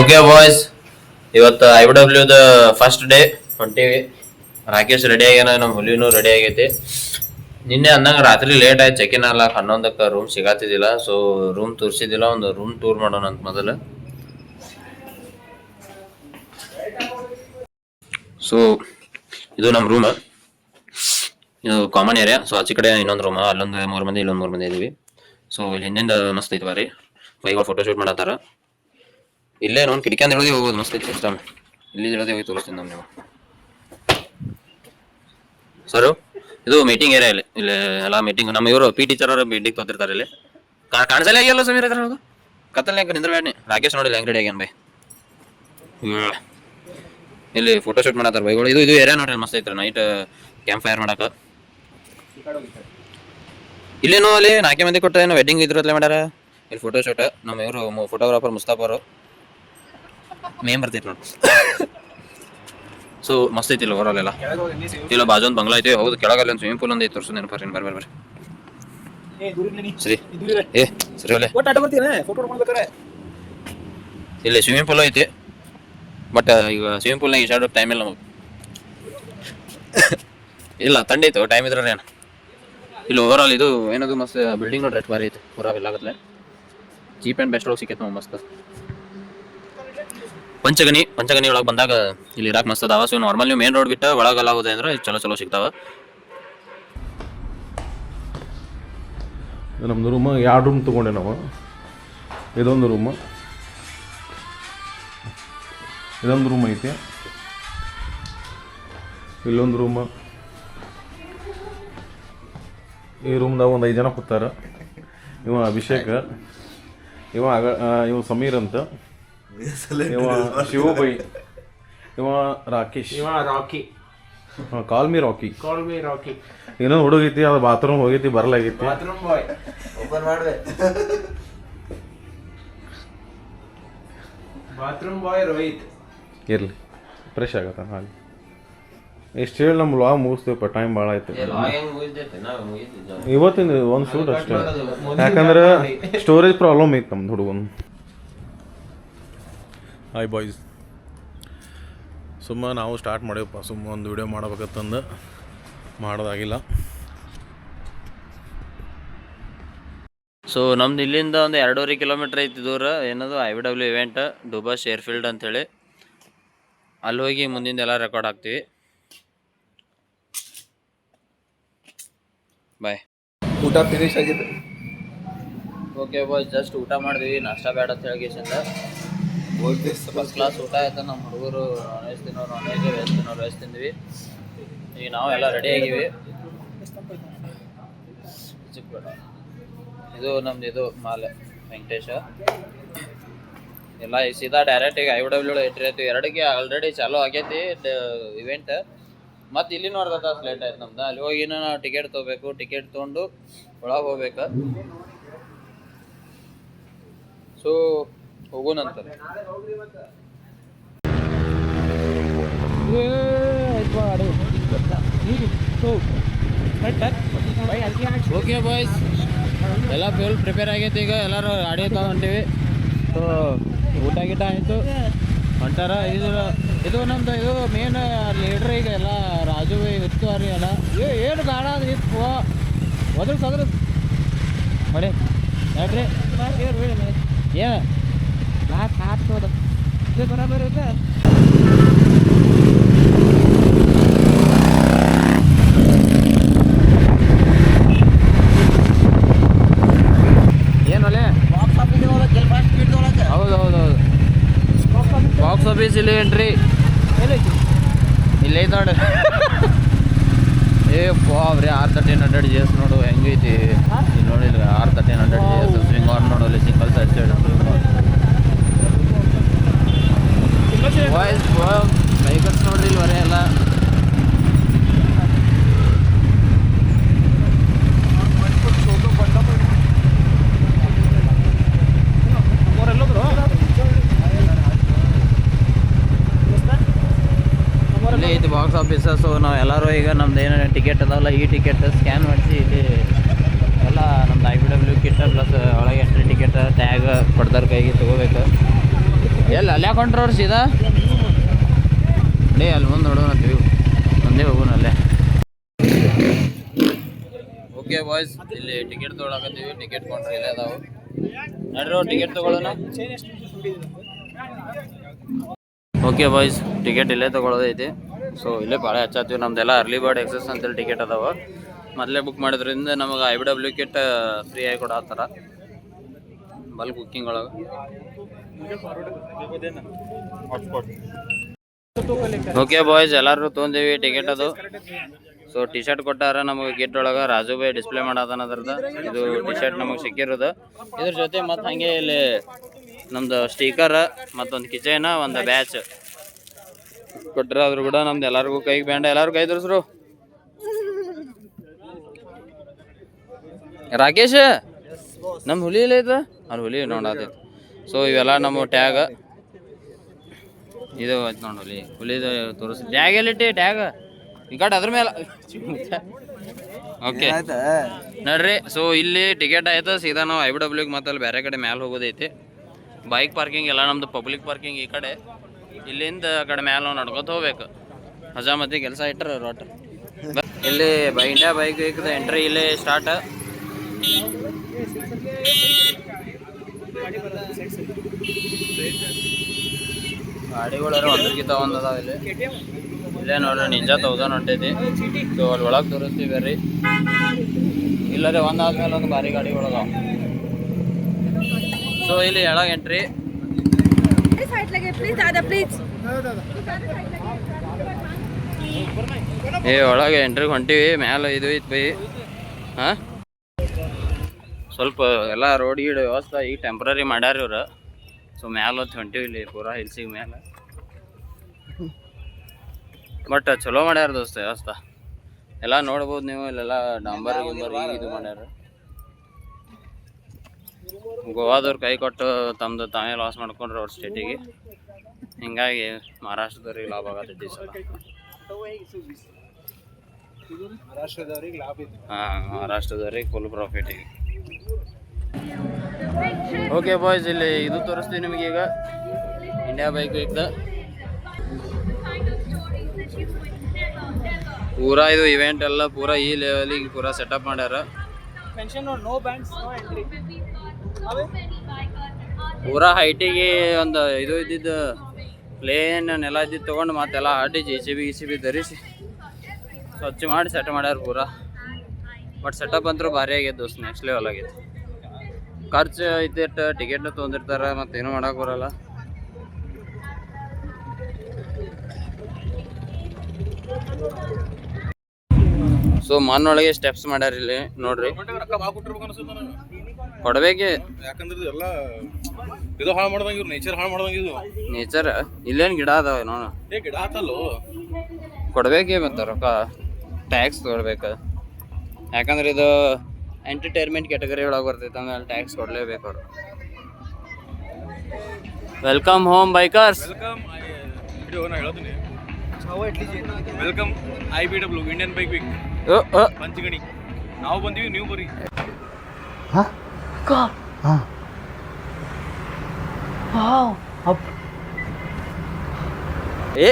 Okay boys, ಇವತ್ತು IW first day ಹೊಂಟೀವಿ. Rakesh ready ಆಗ್ಯಾನ, ನಮ್ಮ ಹುಲಿನೂ ರೆಡಿ ಆಗೈತಿ. ನಿನ್ನೆ ಅಂದಂಗ ರಾತ್ರಿ ಲೇಟ್ ಆಯ್ತು, ಚೆಕ್ ಇನ್ ಆಗ್ಲಾಕ 11ಕ್ಕೆ ರೂಮ್ ಸಿಗಾತಿದ್ದಿಲ್ಲ. ಸೊ ರೂಮ್ ತೋರಿಸಿದಿಲ್ಲ, ಒಂದು ರೂಮ್ ಟೂರ್ ಮಾಡೋಣ ಅಂತ ಮೊದಲು. ಸೊ ಇದು ನಮ್ಮ ರೂಮ್, ಇದು ಕಾಮನ್ ಏರಿಯಾ. ಸೊ ಆಚೆ ಕಡೆ ಇನ್ನೊಂದು ರೂಮ್, ಅಲ್ಲೊಂದು 3 ಮಂದಿ, ಇಲ್ಲೊಂದು 3 ಮಂದಿ ಇದೀವಿ. ಸೊ ಇಲ್ಲಿ ಹಿಂದಿಂದ ಮಸ್ತ್ ಐತಿ ಬಾರಿ, ಬೈಗಳು ಫೋಟೋ ಶೂಟ್ ಮಾಡತ್ತಾರ. ಇಲ್ಲೇ ನೋಡಿ ಕಿಟಕಿ ಅಂತ ಹೇಳೋದೇ ಹೋಗೋದು, ಮಸ್ತ್ ಐತಿ ಸಿಸ್ಟಮ್. ಇಲ್ಲಿ ಹೇಳೋದೇ ಹೋಗಿ ತೋರಿಸ್ತೀನಿ ನಾವು. ನೀವು ಸರ್, ಇದು ಮೀಟಿಂಗ್ ಏರಿಯಾ. ಇಲ್ಲಿ ಎಲ್ಲ ಮೀಟಿಂಗ್, ನಮ್ಮ ಇವರು ಪಿ ಟೀಚರ್ ಅವರು ಮೀಟಿಂಗ್ ತೊಂದಿರ್ತಾರೆ. ಇಲ್ಲಿ ಕಾಣಿಸಲೇ ಆಗಿಲ್ಲ ಸಮೀರ್ ಇದ್ರ ನೋಡು, ಕತ್ತಲ್ ನಿಂದ್ರ ಬೇಡ. ರಾಕೇಶ್ ನೋಡಿಲ್ಲ ಹೆಂಗ್ ರೆಡಿ ಆಗ್ಯಾನ ಬೈ. ಇಲ್ಲಿ ಫೋಟೋ ಶೂಟ್ ಮಾಡತ್ತಾರ ಬೈಗಳು. ಇದು ಏರಿಯಾ ನೋಡ್ರಿ, ಮಸ್ತ್ ಐತ್ರಿ. ನೈಟ್ ಕ್ಯಾಂಪ್ ಫೈರ್ ಮಾಡಕ. ಇಲ್ಲೇನು ಅಲ್ಲಿ 4 ಮಂದಿ ಕೊಟ್ಟ ಏನೋ ವೆಡ್ಡಿಂಗ್ ಇದ್ರತ್ಲೆ ಮಾಡ್ಯಾರ. ಇಲ್ಲಿ ಫೋಟೋ ಶೂಟ್, ನಮ್ಮ ಇವರು ಫೋಟೋಗ್ರಾಫರ್ ಮುಸ್ತಾಫ್ ಅವರು ಮೇನ್ ಬರ್ತೈತಿ ನೋಡಿ. ಸೊ ಮಸ್ತ್ ಐತಿ ಓವರ್ ಆಲ್ ಎಲ್ಲ. ಇಲ್ಲ ಬಾಜು ಒಂದು ಬಂಗ್ಲಾ ಐತಿ, ಹೌದು. ಕೆಳಗಲ್ಲಿ ಒಂದು ಸ್ವಿಮ್ಮಿಂಗ್ ಪೂಲ್ ಒಂದು ಐತಿ, ತೋರಿಸು ನೆನಪು. ಬರ್ರಿ ಸರಿ. ಸರಿ ಒಳ್ಳೆ ಇಲ್ಲಿ ಸ್ವಿಮ್ಮಿಂಗ್ ಪೂಲ್ ಐತಿ. ಬಟ್ ಈಗ ಸ್ವಿಮ್ಮಿಂಗ್ ಪೂಲ್ನಾಗ ಈಶಾಡೋ ಟೈಮ್ ಇಲ್ಲ ನಮಗೆ. ಇಲ್ಲ ತಂಡ ಐತೆ, ಟೈಮ್ ಇದ್ರೆ ಏನು. ಇಲ್ಲಿ ಓವರ್ ಆಲ್ ಇದು ಏನದು ಮಸ್ತ್ ಬಿಲ್ಡಿಂಗ್ ನೋಡ್ರಿ, ಎಷ್ಟು ಬಾರಿ ಐತಿ. ಹೊರ ಆಗತ್ಲೆ ಚೀಪ್ ಆ್ಯಂಡ್ ಬೆಸ್ಟ್ ಒಳಗೆ ಸಿಕ್ಕೈತೆ ನಾವು ಮಸ್ತ್. ಪಂಚಗನಿ ಒಳಗೆ ಬಂದಾಗ ಇಲ್ಲಿ ಇರಾಕ್ ಮಸ್ತ್ ಅದಾವ. ಸೊ ನಾರ್ಮಲ್ ನೀವು ಮೇನ್ ರೋಡ್ ಬಿಟ್ಟು ಒಳಗೆಲ್ಲ ಹೋದೆ ಅಂದ್ರೆ ಚಲೋ ಸಿಗ್ತಾವ. ನಮ್ದು ರೂಮ್ 2 ರೂಮ್ ತೊಗೊಂಡೆ ನಾವು. ಇದೊಂದು ರೂಮ್ ಐತಿ, ಇಲ್ಲೊಂದು ರೂಮ್. ಈ ರೂಮ್ದಾಗ ಒಂದು 5 ಜನ ಕೂತಾರ. ಇವ ಅಭಿಷೇಕ್, ಇವ ಸಮೀರ್ ಅಂತ, ಇವ ಶಿವಬೈ, ಇವ ರಾಕೇಶ್, ರಾಕಿ. ಕಾಲ್ ಮಿ ರಾಕಿ. ಇನ್ನೊಂದು ಹುಡುಗೈತಿ, ಅದು ಬಾತ್ರೂಮ್ ಹೋಗೈತಿ, ಬರಲಾಗೈತಿ. ಬಾತ್ರೂಮ್ ಬಾಯ್ ರೋಹಿತ್. ಇರ್ಲಿ, ಫ್ರೆಶ್ ಆಗತ್ತ ಹಾಗೆ. ಎಷ್ಟು ಹೇಳಿ ನಮ್ಮ ಲಾಗ್ ಮುಗಿಸ್ತೇವಪ್ಪ, ಟೈಮ್ ಭಾಳ ಆಯ್ತು. ಇವತ್ತಿನ ಒಂದು ಶೂಟ್ ಅಷ್ಟೇ, ಯಾಕಂದ್ರೆ ಸ್ಟೋರೇಜ್ ಪ್ರಾಬ್ಲಮ್ ಐತೆ ನಮ್ದು ಹುಡುಗನು. ಹಾಯ್ ಬಾಯ್ಸ್, ಸುಮ್ಮ ನಾವು ಸ್ಟಾರ್ಟ್ ಮಾಡೇವಪ್ಪ. ಒಂದು ವಿಡಿಯೋ ಮಾಡಬೇಕಂತಂದು ಮಾಡೋದಾಗಿಲ್ಲ. ಸೊ ನಮ್ದು ಇಲ್ಲಿಂದ ಒಂದು 2.5 ಕಿಲೋಮೀಟ್ರ್ ಐತಿ ದೂರ. ಏನದು IW ಇವೆಂಟ್ ಡುಬಾಸ್ ಏರ್ಫೀಲ್ಡ್ ಅಂತೇಳಿ. ಅಲ್ಲಿ ಹೋಗಿ ಮುಂದಿಂದ ಎಲ್ಲ ರೆಕಾರ್ಡ್ ಹಾಕ್ತೀವಿ. ಬಾಯ್. ಊಟ ಫಿನಿಶ್ ಆಗಿದೆ. ಓಕೆ ಬಾಯ್, ಜಸ್ಟ್ ಊಟ ಮಾಡಿದ್ವಿ, ನಾಷ್ಟ ಬೇಡ ಅಂತ ಹೇಳಿಸಿಂದ. ಫಸ್ಟ್ ಕ್ಲಾಸ್ ಊಟ ಆಯ್ತು. ನಮ್ಮ ಹುಡುಗರು ನಾನ್ ವೆಜ್ ತಿನ್ನೋರು ನಾನ್ ವೆಜ್, ವೆಜ್ ತಿನ್ನೋರು ವೆಜ್ ತಿಂದ್ವಿ. ಈಗ ನಾವು ಎಲ್ಲ ರೆಡಿ ಆಗಿವಿ. ಇದು ನಮ್ದು ಇದು ಮಾಲೆ ವೆಂಕಟೇಶ. ಎಲ್ಲ ಸೀದಾ ಡೈರೆಕ್ಟ್ ಈಗ IW ಇಟ್ಟಿರ್ತೀವಿ. 2ಕ್ಕೆ ಆಲ್ರೆಡಿ ಚಾಲೂ ಆಗೈತಿ ಇವೆಂಟ್. ಮತ್ತು ಇಲ್ಲಿ ಅರ್ಧ ತಾಸು ಲೇಟ್ ಆಯ್ತು ನಮ್ದು. ಅಲ್ಲಿ ಹೋಗಿ ನಾವು ಟಿಕೆಟ್ ತೊಗೋಬೇಕು. ಟಿಕೆಟ್ ತೊಗೊಂಡು ಒಳಗೆ ಹೋಗ್ಬೇಕು. ಸೊ ಹೋಗೋಣಂತ. ಓಕೆ ಬಾಯ್ಸ್, ಎಲ್ಲ ಫುಲ್ ಪ್ರಿಪೇರ್ ಆಗೈತಿ. ಈಗ ಎಲ್ಲರೂ ಗಾಡಿ ಹೊಂಟೀವಿ. ಸೊ ಊಟ ಗೀಟ ಆಯಿತು, ಹೊಂಟಾರ. ಇದು ನಮ್ದು ಇದು ಮೇನ್ ಲೀಡ್ರ್. ಈಗ ಎಲ್ಲ ರಾಜು ಇತ್ತು ರೀ ಎಲ್ಲ. ಏನು ಗಾಡ ಅದು ಇತ್ತು ಒದ್ರ ಮಾಡಿ ನೋಡ್ರಿ. ಏನು ಕ್ಲಾಸ್ ಹಾಕ್ಸೋದು ಇದು ಬರೋಬರ್ ಇದೆ. ಏನೊಲೆ ಹೌದು ಬಾಕ್ಸ್ ಆಫೀಸ್ ಇಲ್ಲಿ ಎಂಟ್ರಿ ಇಲ್ಲೇ ಐತೆ ನೋಡ್ರಿ. ಬಾಬ್ರಿ R1300 GS ನೋಡು ಹೆಂಗೈತಿ. ಇಲ್ಲಿ ನೋಡಿಲ್ಲ R1300 GS ಸ್ವಿಂಗ್ ಆನ್ ನೋಡು. ಅಲ್ಲಿ ಸಿಂಗಲ್ ಸೈಡ್ ವಾಯ್ಸ್ ಬೈಕರ್ಸ್ ನೋಡ್ರಿ ಇಲ್ಲಿ ವರೆ ಎಲ್ಲ. ಇಲ್ಲೇ ಐತಿ ಬಾಕ್ಸ್ ಆಫೀಸ್. ಸೊ ನಾವು ಎಲ್ಲರೂ ಈಗ ನಮ್ದು ಏನು ಟಿಕೆಟ್ ಅದಾವಲ್ಲ, ಈ ಟಿಕೆಟ್ ಸ್ಕ್ಯಾನ್ ಮಾಡಿಸಿ ಇಲ್ಲಿ ಎಲ್ಲ ನಮ್ದು IW ಕಿಟ್ ಪ್ಲಸ್ ಒಳಗೆ ಎಂಟ್ರಿ ಟಿಕೆಟ್ ಟ್ಯಾಗ್ ಕೊಡ್ತಾರ ಕೈಗೆ ತೊಗೋಬೇಕು. ಎಲ್ಲಿ ಅಲ್ಲೇ ಕೊಂಡ್ರವ್ರು ಸೀದಾ ಡೇ ಅಲ್ಲಿ ಮುಂದೆ ನೋಡೋಣ ಅಂತೀವಿ ಮುಂದೆ ಹೋಗೋಣ ಅಲ್ಲೇ. ಓಕೆ ಬಾಯ್ಸ್, ಇಲ್ಲಿ ಟಿಕೆಟ್ ತೊಗೊಳಕತ್ತೀವಿ. ಟಿಕೆಟ್ ಕೊಂಡ್ರೆ ಇಲ್ಲೇ ಅದಾವು ನಡ್ರಿ ಟಿಕೆಟ್ ತೊಗೊಳ್ಳೋಣ. ಓಕೆ ಬಾಯ್ಸ್, ಟಿಕೆಟ್ ಇಲ್ಲೇ ತೊಗೊಳೋದೈತಿ. ಸೊ ಇಲ್ಲೇ ಭಾಳ ಹಚ್ಚಾತೀವಿ. ನಮ್ದೆಲ್ಲ ಅರ್ಲಿ ಬರ್ಡ್ ಎಕ್ಸಸ್ ಅಂತೇಳಿ ಟಿಕೆಟ್ ಅದಾವ. ಮೊದಲೇ ಬುಕ್ ಮಾಡಿದ್ರಿಂದ ನಮಗೆ IBW ಕಿಟ್ ಫ್ರೀ ಆಗಿ ಕೊಡತ್ತಾರ ಬಲ್ಕ್ ಬುಕ್ಕಿಂಗ್ ಒಳಗೆ. ಓಕೆ ಬಾಯ್ಸ್, ಎಲ್ಲರೂ ತೊಗೊಂಡೇವಿ ಟಿಕೆಟ್ ಅದು. ಸೊ ಟಿ ಶರ್ಟ್ ಕೊಟ್ಟಾರ ನಮಗೆ ಗಿಟ್ ಒಳಗೆ. ರಾಜು ಭಾಯ್ ಡಿಸ್ಪ್ಲೇ ಮಾಡತಾನ ಅದ್ರದ್ದು. ಇದು ಟಿ ಶರ್ಟ್ ನಮಗೆ ಸಿಕ್ಕಿರೋದು. ಇದ್ರ ಜೊತೆ ಮತ್ತು ಹಾಗೆ ಇಲ್ಲಿ ನಮ್ದು ಸ್ಟೀಕರ್ ಮತ್ತೊಂದು ಕಿಚನ್ ಒಂದು ಬ್ಯಾಚ್ ಕೊಟ್ಟರೆ ಅದ್ರ ಕೂಡ ನಮ್ದು ಎಲ್ಲರಿಗೂ ಕೈಗೆ ಬ್ಯಾಂಡ. ಎಲ್ಲರೂ ಕೈ ತೋರಿಸ್ರು. ರಾಕೇಶ್ ನಮ್ಮ ಹುಲಿ ಇಲ್ಲ ಐತೆ ಅಲ್ಲಿ ಹುಲಿ ನೋಡತೈತಿ. ಸೊ ಇವೆಲ್ಲ ನಮ್ಮ ಟ್ಯಾಗ್ ಇದು ಆಯ್ತು ನೋಡಿ. ಹುಲಿದು ತೋರಿಸಿ ಟ್ಯಾಗ್ ಎಲ್ಲಿಟ್ಟಿ ಟ್ಯಾಗ್ ಈ ಕಡೆ ಅದ್ರ ಮೇಲೆ. ಓಕೆ ನೋಡ್ರಿ. ಸೊ ಇಲ್ಲಿ ಟಿಕೆಟ್ ಆಯ್ತು. ಸೀದಾ ನಾವು IBW ಮತ್ತೆ ಅಲ್ಲಿ ಬೇರೆ ಕಡೆ ಮ್ಯಾಲೆ ಹೋಗೋದೈತಿ. ಬೈಕ್ ಪಾರ್ಕಿಂಗ್ ಎಲ್ಲ ನಮ್ದು ಪಬ್ಲಿಕ್ ಪಾರ್ಕಿಂಗ್ ಈ ಕಡೆ. ಇಲ್ಲಿಂದ ಆ ಕಡೆ ಮ್ಯಾಲೆ ನಾವು ನಡ್ಕೊತ ಹೋಗ್ಬೇಕು. ಹಜಾಮತಿ ಕೆಲಸ ಇಟ್ಟರೆ ರೋಟ್ ಇಲ್ಲಿ ಇಂಡಿಯಾ ಬೈಕ್ ವೀಕ್ದು ಎಂಟ್ರಿ ಇಲ್ಲೇ ಸ್ಟಾರ್ಟ್. ಗಾಡಿಗಳಾರು ಒಂದ್ರಕ್ಕಿಂತ ಒಂದು ಅದಾವ ಇಲ್ಲಿ. ಇಲ್ಲೇ ನೋಡ್ರಿ ನಿಂಜಾ 1000 ಹೊಂಟೈತಿ. ಸೊ ಅಲ್ಲಿ ಒಳಗೆ ತೋರಿಸ್ತೀವಿ ಬರ್ರಿ. ಇಲ್ಲದೆ ಒಂದಾದ್ಮೇಲೆ ಒಂದು ಭಾರಿ ಗಾಡಿಗಳದಾವ. ಸೊ ಇಲ್ಲಿ ಒಳಗೆ ಎಂಟ್ರಿ. ಒಳಗೆ ಎಂಟ್ರಿಗೆ ಹೊಂಟಿವಿ. ಮ್ಯಾಲೆ ಇದು ಐತಿ ಬೈ. ಹಾಂ ಸ್ವಲ್ಪ ಎಲ್ಲ ರೋಡ್ ಗೀಡ್ ವ್ಯವಸ್ಥೆ ಈಗ ಟೆಂಪ್ರರಿ ಮಾಡ್ಯಾರ ಇವ್ರು. ಸೊ ಮ್ಯಾಲೆ ಹೊತ್ತು ಹೊಂಟಿವಿ ಇಲ್ಲಿ ಪೂರಾ ಹಿಲ್ಸಿಗೆ ಮ್ಯಾಲೆ. ಬಟ್ ಚಲೋ ಮಾಡ್ಯಾರ ದೋಸ್ತ ವ್ಯವಸ್ಥೆ ಎಲ್ಲ ನೋಡ್ಬೋದು ನೀವು. ಇಲ್ಲೆಲ್ಲ ಡಾಂಬರ್ ಗಿಂಬರ್ ಇದು ಮಾಡ್ಯಾರ. ಗೋವಾದವ್ರು ಕೈ ಕೊಟ್ಟು ತಮ್ಮದು ತಾವೇ ಲಾಸ್ ಮಾಡ್ಕೊಂಡ್ರು ಅವ್ರ ಸ್ಟೇಟಿಗೆ. ಹಿಂಗಾಗಿ ಮಹಾರಾಷ್ಟ್ರದವ್ರಿಗೆ ಲಾಭ ಆಗತೈತಿ ಸಲ. ಹಾಂ, ಮಹಾರಾಷ್ಟ್ರದವ್ರಿಗೆ ಫುಲ್ ಪ್ರಾಫಿಟ್ ಈಗ. ಓಕೆ ಬಾಯ್ಸ್, ಇಲ್ಲಿ ಇದು ತೋರಿಸ್ತೀವಿ ನಿಮಗೆ ಈಗ ಇಂಡಿಯಾ ಬೈಕ್ ವೀಕ್ದು. ಪೂರಾ ಇದು ಇವೆಂಟ್ ಎಲ್ಲ ಪೂರಾ ಈ ಲೆವೆಲಿಗೆ ಪೂರಾ ಸೆಟಪ್ ಮಾಡ್ಯಾರ. ಪೂರಾ ಹೈಟಿಗೆ ಒಂದು ಇದು ಇದ್ದಿದ್ದು ಪ್ಲೇನ್ ನೆಲ ಇದ್ದಿದ್ದು ತೊಗೊಂಡು ಮತ್ತೆಲ್ಲ ಆಡಿ JCB ಧರಿಸಿ ಸ್ವಚ್ಛ ಮಾಡಿ ಸೆಟ್ ಮಾಡ್ಯಾರ ಪೂರಾ. ಬಟ್ ಸೆಟಪ್ ಅಂತೂ ಭಾರಿ ಆಗೈತೆ ದೋಸ್ತ್, ನೆಕ್ಸ್ಟ್ ಲೆವೆಲ್ ಆಗೈತೆ. ಖರ್ಚು ಐತೆ ಟಿಕೆಟ್ ತೊಗೊಂಡಿರ್ತಾರೆ, ಮತ್ತೇನು ಮಾಡಕ್ಕೆ ಬರಲ್ಲ. ಸೊ ಮಣ್ಣೊಳಗೆ ಸ್ಟೆಪ್ಸ್ ಮಾಡ್ಯಾರ ಇಲ್ಲಿ ನೋಡ್ರಿ. ಕೊಡ್ಬೇಕೆ ಯಾಕಂದ್ರೆ ಎಲ್ಲ ಇದು ಹಾಳು ಮಾಡ್ದಂಗ ಇವ್ರು ನೇಚರ್ ಹಾಳು ಮಾಡ್ದಂಗ. ಇದು ನೇಚರ್ ಇಲ್ಲೇನು ಗಿಡ ಅದಾವ ನೋಡು. ಗಿಡ ಆತಲ್ಲೋ ಕೊಡ್ಬೇಕೆ ಮತ್ತೆ ರೊಕ್ಕ ಟ್ಯಾಕ್ಸ್ ಕೊಡ್ಬೇಕು. ಯಾಕಂದ್ರೆ ಇದು ಎಂಟರ್ಟೈನ್ಮೆಂಟ್ ಕ್ಯಾಟಗರಿ ಒಳಗೆ ಬರ್ತೈತೆ, ಆಮೇಲೆ ಟ್ಯಾಕ್ಸ್ ಕೊಡಲೇಬೇಕು ಅವರು. Welcome home bikers. ಹೇಳ್ತೀನಿ welcome IBW Indian bike week Panchgani. ನಾವು ಬಂದೀವಿ, ನೀವು ಬರ್ರಿ. ಏ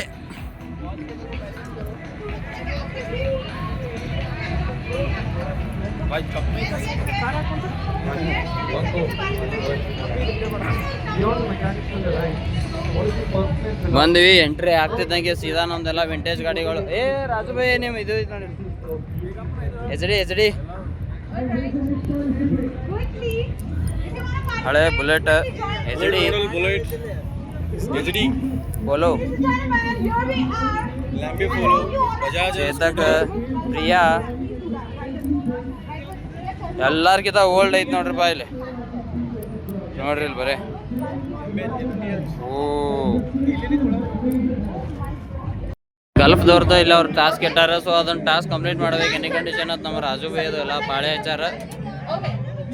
ಬಂದ್ವಿ. ಎಂಟ್ರಿ ಆಗ್ತಿದ್ದಂಗೆ ಸೀದಾ ನಮ್ದೆಲ್ಲ ವಿಂಟೇಜ್ ಗಾಡಿಗಳು. ಏ ರಾಜು ಭಾಯ್ ನೀವು ಇದು ನೋಡಿ HD ಹಳೆ bullet HD Polo Chetak Priya ಎಲ್ಲಾರ್ಕಿಂತ ಓಲ್ಡ್ ಐತಿ ನೋಡ್ರಿ ಬಾ ಇಲ್ಲಿ ನೋಡ್ರಿ ಇಲ್ಲಿ ಬರೇ. ಓ ಗಲ್ಫ್ದವ್ರದ್ದು ಇಲ್ಲ ಅವ್ರು ಟಾಸ್ಕ್ ಇಟ್ಟಾರ. ಸೊ ಅದನ್ನ ಟಾಸ್ಕ್ ಕಂಪ್ಲೀಟ್ ಮಾಡ್ಬೇಕು ಎನಿ ಕಂಡೀಷನ್ ಅಂತ ನಮ್ಮ ರಾಜು ಭಾಯ್ ಅದು ಎಲ್ಲ ಪಾಳೆ ಹಚ್ಚಾರ.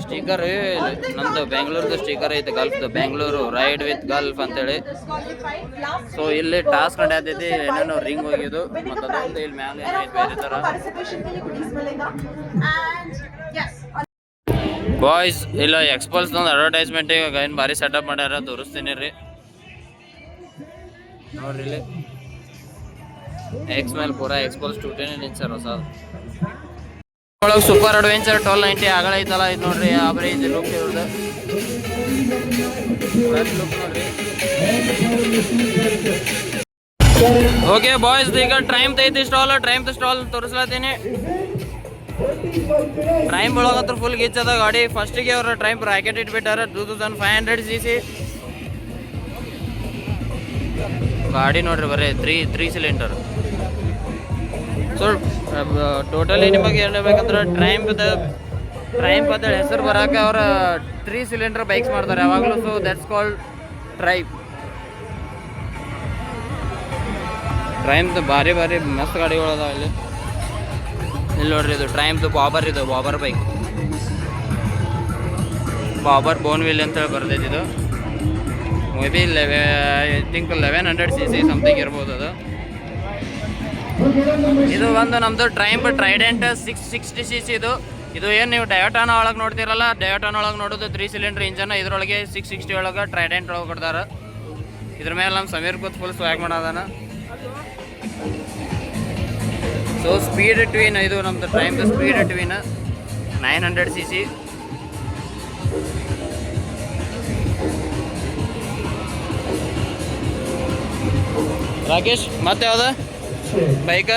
ಸ್ಟಿಕರ್ ನಮ್ದು ಬೆಂಗಳೂರ್ದು ಸ್ಟಿಕರ್ ಐತೆ ಗಲ್ಫ್ದು, ಬೆಂಗಳೂರು ರೈಡ್ ವಿತ್ ಗಲ್ಫ್ ಅಂತೇಳಿ. ಸೊ ಇಲ್ಲಿ ಟಾಸ್ಕ್ ನಡೆಯತೈತಿ, ಏನೇನೋ ರಿಂಗ್ ಹೋಗಿದ್ದು ಮತ್ತು ಅದೊಂದು ಇಲ್ಲಿ ಮ್ಯಾಲೆ ಏನೈತೆ ಬೇರೆ ಥರ. ಬಾಯ್ಸ್ ಇಲ್ಲ ಎಕ್ಸ್ಪಲ್ಸ್ ಒಂದು ಅಡ್ವರ್ಟೈಸ್ಮೆಂಟ್ ಈಗ ಏನು ಭಾರಿ ಸೆಟಪ್ ಮಾಡ್ಯಾರ, ತೋರಿಸ್ತೀನಿ ರೀ. ನೋಡ್ರಿ ಇಲ್ಲಿ ಎಕ್ಸ್ ಮೇಲೆ ಪೂರಾ ಎಕ್ಸ್ಪೋಸ್ 210 ಸರ್ ಹೊಸ ಒಳಗೆ ಸೂಪರ್ ಅಡ್ವೆಂಚರ್ 1290 ಆಗಲ ಐತಲ್ಲ ಇದು ನೋಡ್ರಿ ಆಬ್ರಿ ಇದು ಲುಕ್ ಇರೋದು ಲುಕ್ ನೋಡ್ರಿ. ಓಕೆ ಬಾಯ್ಸ್ ಈಗ ಟ್ರೈಮ್ ಐತಿ ಸ್ಟಾಲ್ ತೋರಿಸ್ಲತ್ತೀನಿ. ಟ್ರೈಮ್ ಒಳಗಂತ್ರ ಫುಲ್ ಗಿಚ್ಚದ ಗಾಡಿ. ಫಸ್ಟಿಗೆ ಅವ್ರ ಟ್ರೈಮ್ ರಾಕೆಟ್ ಇಟ್ಬಿಟ್ಟಾರ 2500 cc ಗಾಡಿ ನೋಡ್ರಿ ಬರೀ ತ್ರೀ ಸಿಲಿಂಡರ್. ಸೊ ಟೋಟಲಿ ನಿಮಗೆ ಹೇಳ್ಬೇಕಂದ್ರೆ ಟ್ರೈಮ್ ಅಂತ ಹೆಸರು ಬರೋಕೆ ಅವ್ರ 3 ಸಿಲಿಂಡರ್ ಬೈಕ್ಸ್ ಮಾಡ್ತಾರೆ ಯಾವಾಗಲೂ. ಸೊ ದಟ್ಸ್ ಕಾಲ್ಡ್ ಟ್ರೈಮ್ದು ಭಾರಿ ಮಸ್ತ್ ಗಾಡಿಗಳು ಅದಾವ ಇಲ್ಲಿ ನೋಡ್ರಿ. ಇದು ಟ್ರೈಮ್ದು ಬಾಬರ್ ಬೈಕ್, ಬಾಬರ್ ಬೋನ್ವಿಲ್ ಅಂತೇಳಿ ಬರ್ತೈತಿ. ಇದು may be I think 1100 cc something ಇರ್ಬೋದು ಅದು. ಇದು ಒಂದು ನಮ್ಮದು ಟ್ರೈಡೆಂಟ್ 660 cc ಇದು ಏನು ನೀವು ಡಯೋಟಾನ ಒಳಗೆ ನೋಡ್ತಿರಲ್ಲ, ಡಯೋಟಾನ ಒಳಗೆ ನೋಡೋದು 3 ಸಿಲಿಂಡರ್ ಇಂಜನ್. ಇದರೊಳಗೆ 660 ಒಳಗೆ ಟ್ರೈಡೆಂಟ್ ಒಳಗೆ ಕೊಡ್ತಾರೆ. ಇದ್ರ ಮೇಲೆ ನಮ್ಮ ಸಮೀರ್ ಕೂತ್ ಫುಲ್ ಸ್ವ್ಯಾಗ್ ಮಾಡೋದಾನ. ಸೊ ಸ್ಪೀಡ್ ಟ್ವೀನ್ ಇದು ನಮ್ಮದು ಟ್ರೈಮ್ದು ಸ್ಪೀಡ್ ಟ್ವೀನ್ 900 cc. ರಾಕೇಶ್ ಮತ್ತೆ ಯಾವ್ದು ಬೈಕ್?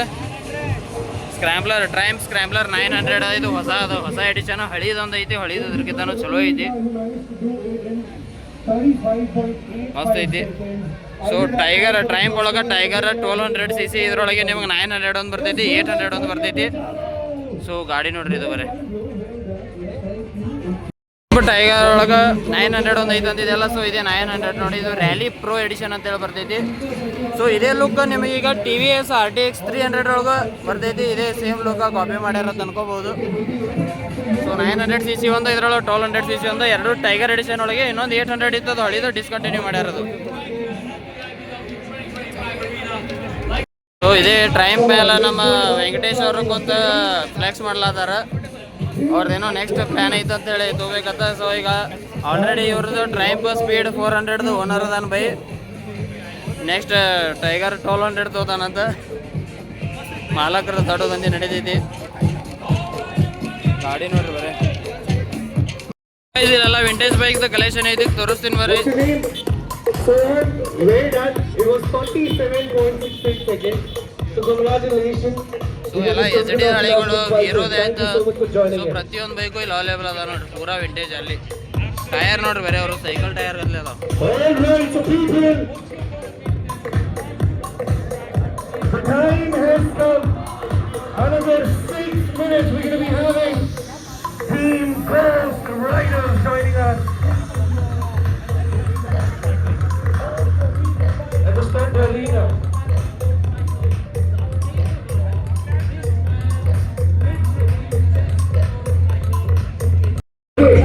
ಟ್ರೈಮ್ ಸ್ಕ್ರ್ಯಾಂಬ್ಲರ್ 900 ಇದು ಹೊಸ ಎಡಿಷನ್. ಹಳಿದೊಂದು ಐತಿ, ಹಳಿದಕ್ಕಿಂತ ಚಲೋ ಐತಿ, ಮಸ್ತ್ ಐತಿ. ಸೊ ಟ್ರೈಮ್ ಒಳಗೆ ಟೈಗರ್ 1200 cc. ಇದರೊಳಗೆ ನಿಮಗೆ 900 ಒಂದು ಬರ್ತೈತಿ, 800 ಒಂದು ಬರ್ತೈತಿ. ಸೊ ಗಾಡಿ ನೋಡ್ರಿ ಇದು ಬರೀ ಟೈಗರ್ ಒಳಗೆ 900 ಒಂದು ಐತೆ ಅಂತಿದೆಲ್ಲ. ಸೊ ಇದೇ 900 ನೋಡಿ. ಇದು ರ್ಯಾಲಿ ಪ್ರೋ ಎಡಿಷನ್ ಅಂತೇಳಿ ಬರ್ತೈತಿ. ಸೊ ಇದೇ ಲುಕ್ ನಿಮಗೆ ಈಗ TVS RTX 300 ಒಳಗೆ ಬರ್ತೈತಿ. ಇದೇ ಸೇಮ್ ಲುಕ್ ಕಾಪಿ ಮಾಡ್ಯಾರ ಅನ್ಕೋಬಹುದು. ಸೊ 900 cc ಒಂದು, ಇದರೊಳಗೆ 1200 cc ಒಂದು, ಎರಡು ಟೈಗರ್ ಎಡಿಷನ್ ಒಳಗೆ. ಇನ್ನೊಂದು 800 ಇತ್ತು, ಅದು ಹಳಿದು ಡಿಸ್ಕಂಟಿನ್ಯೂ ಮಾಡ್ಯಾರದು. ಸೊ ಇದೇ ಟ್ರೈಮ್ ಮೇಲೆ ನಮ್ಮ ವೆಂಕಟೇಶ್ ಅವರು ಕೂತ ಫ್ಲೆಕ್ಸ್ ಮಾಡ್ಲಾತಾರ. ಅವ್ರದ್ದೇನೋ ನೆಕ್ಸ್ಟ್ ಪ್ಲ್ಯಾನ್ ಐತೆ ಅಂತೇಳಿ ತೊಗೋಬೇಕಂತ. ಸೊ ಈಗ ಆಲ್ರೆಡಿ ಇವ್ರದ್ದು ಟ್ರೈಮ್ ಸ್ಪೀಡ್ 400 ಓನರ್ ಅದಾನ ಬೈ. Next tiger 1200 ತೊಗೋತಾನಂತ. ಮಾಲಕರ ದೊಡ್ಡ ಮಂದಿ ನಡೀತೈತಿ. ಗಾಡಿ ನೋಡ್ರಿ ಬರೀ ಇದೆಲ್ಲ ವಿಂಟೇಜ್ ಬೈಕ್ ಕಲೆಕ್ಷನ್ ಐತಿ, ತೋರಿಸ್ತೀನಿ ಬರ್ರಿ. ಸೊ ಎಲ್ಲ HD ಹಳಿಗಳು ಇರೋದೇ ಆಯ್ತು. ಸೊ ಪ್ರತಿಯೊಂದು ಬೈಕು ಇಲ್ಲಿ ಅವೈಲೇಬಲ್ ಅದ ನೋಡ್ರಿ, ಪೂರಾ ವಿಂಟೇಜ್. ಅಲ್ಲಿ ಟೈರ್ ನೋಡ್ರಿ ಬೇರೆ ಅವರು ಸೈಕಲ್ ಟೈರ್ ಅಲ್ಲಿ ಅದಾವ.